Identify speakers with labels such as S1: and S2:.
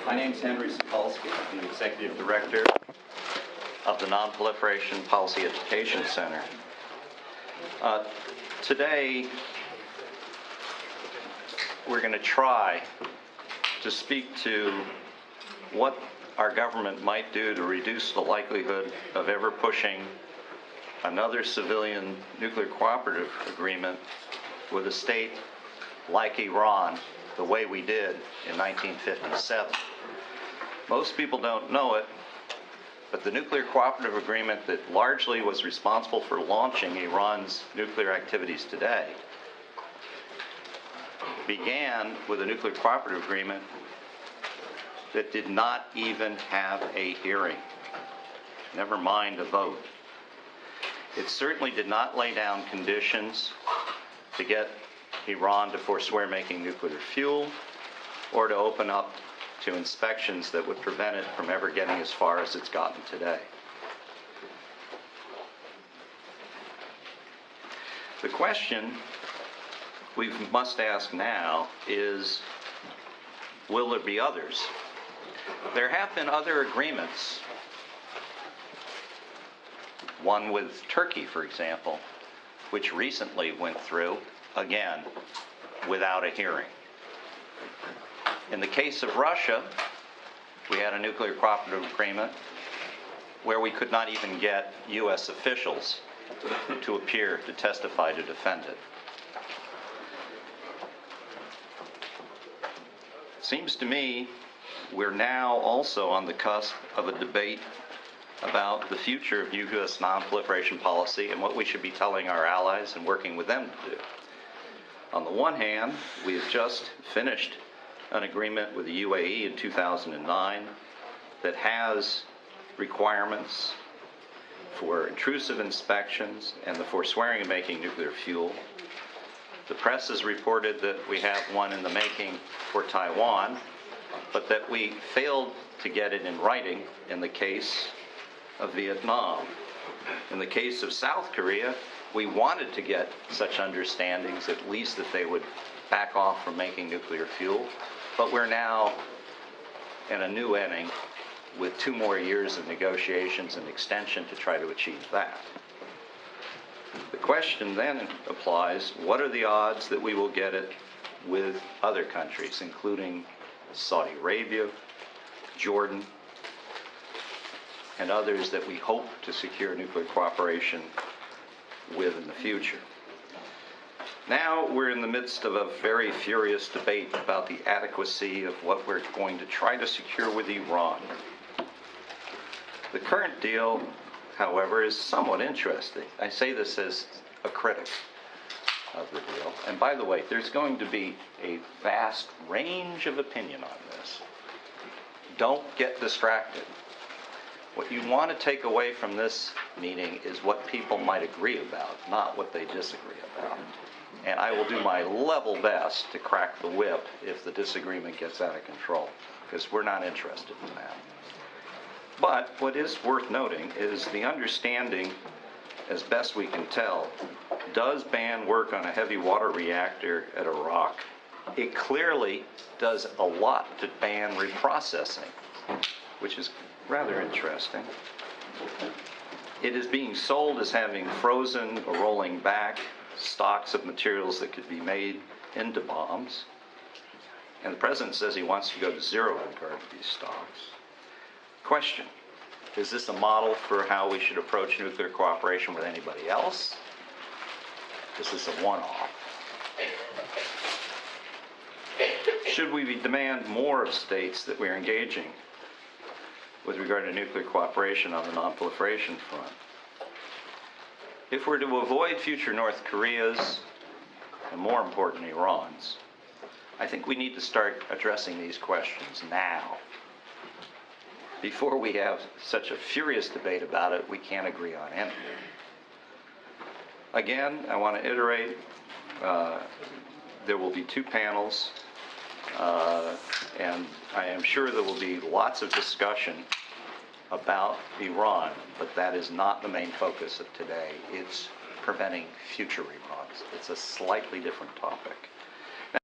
S1: My name is Henry Sokolski. I'm the Executive Director of the Nonproliferation Policy Education Center. Today, we're going to try to speak to what our government might do to reduce the likelihood of ever pushing another civilian nuclear cooperative agreement with a state like Iran the way we did in 1957. Most people don't know it, but the nuclear cooperative agreement that largely was responsible for launching Iran's nuclear activities today began with a nuclear cooperative agreement that did not even have a hearing, never mind a vote. It certainly did not lay down conditions to get Iran to forswear making nuclear fuel or to open up to inspections that would prevent it from ever getting as far as it's gotten today. The question we must ask now is, will there be others? There have been other agreements, one with Turkey, for example, which recently went through, again, without a hearing. In the case of Russia, we had a nuclear cooperative agreement where we could not even get U.S. officials to appear to testify to defend it. It seems to me we're now also on the cusp of a debate about the future of U.S. nonproliferation policy and what we should be telling our allies and working with them to do. On the one hand, we have just finished an agreement with the UAE in 2009 that has requirements for intrusive inspections and the forswearing of making nuclear fuel. The press has reported that we have one in the making for Taiwan, but that we failed to get it in writing in the case of Vietnam. In the case of South Korea, we wanted to get such understandings, at least that they would back off from making nuclear fuel, but we're now in a new inning with 2 more years of negotiations and extension to try to achieve that. The question then applies, what are the odds that we will get it with other countries, including Saudi Arabia, Jordan, and others that we hope to secure nuclear cooperation with in the future? Now we're in the midst of a very furious debate about the adequacy of what we're going to try to secure with Iran. The current deal, however, is somewhat interesting. I say this as a critic of the deal. And by the way, there's going to be a vast range of opinion on this. Don't get distracted. What you want to take away from this meeting is what people might agree about, not what they disagree about. And I will do my level best to crack the whip if the disagreement gets out of control, because we're not interested in that. But what is worth noting is the understanding, as best we can tell, does ban work on a heavy water reactor at Iraq. It clearly does a lot to ban reprocessing, which is rather interesting. It is being sold as having frozen or rolling back stocks of materials that could be made into bombs. And the president says he wants to go to zero in regard to these stocks. Question, is this a model for how we should approach nuclear cooperation with anybody else? Is this a one-off? Should we demand more of states that we're engaging with regard to nuclear cooperation on the nonproliferation front? If we're to avoid future North Koreas, and more important, Irans, I think we need to start addressing these questions now. Before we have such a furious debate about it, we can't agree on anything. Again, I want to iterate, there will be 2 panels, and I am sure there will be lots of discussion about Iran, but that is not the main focus of today. It's preventing future Irans. It's a slightly different topic.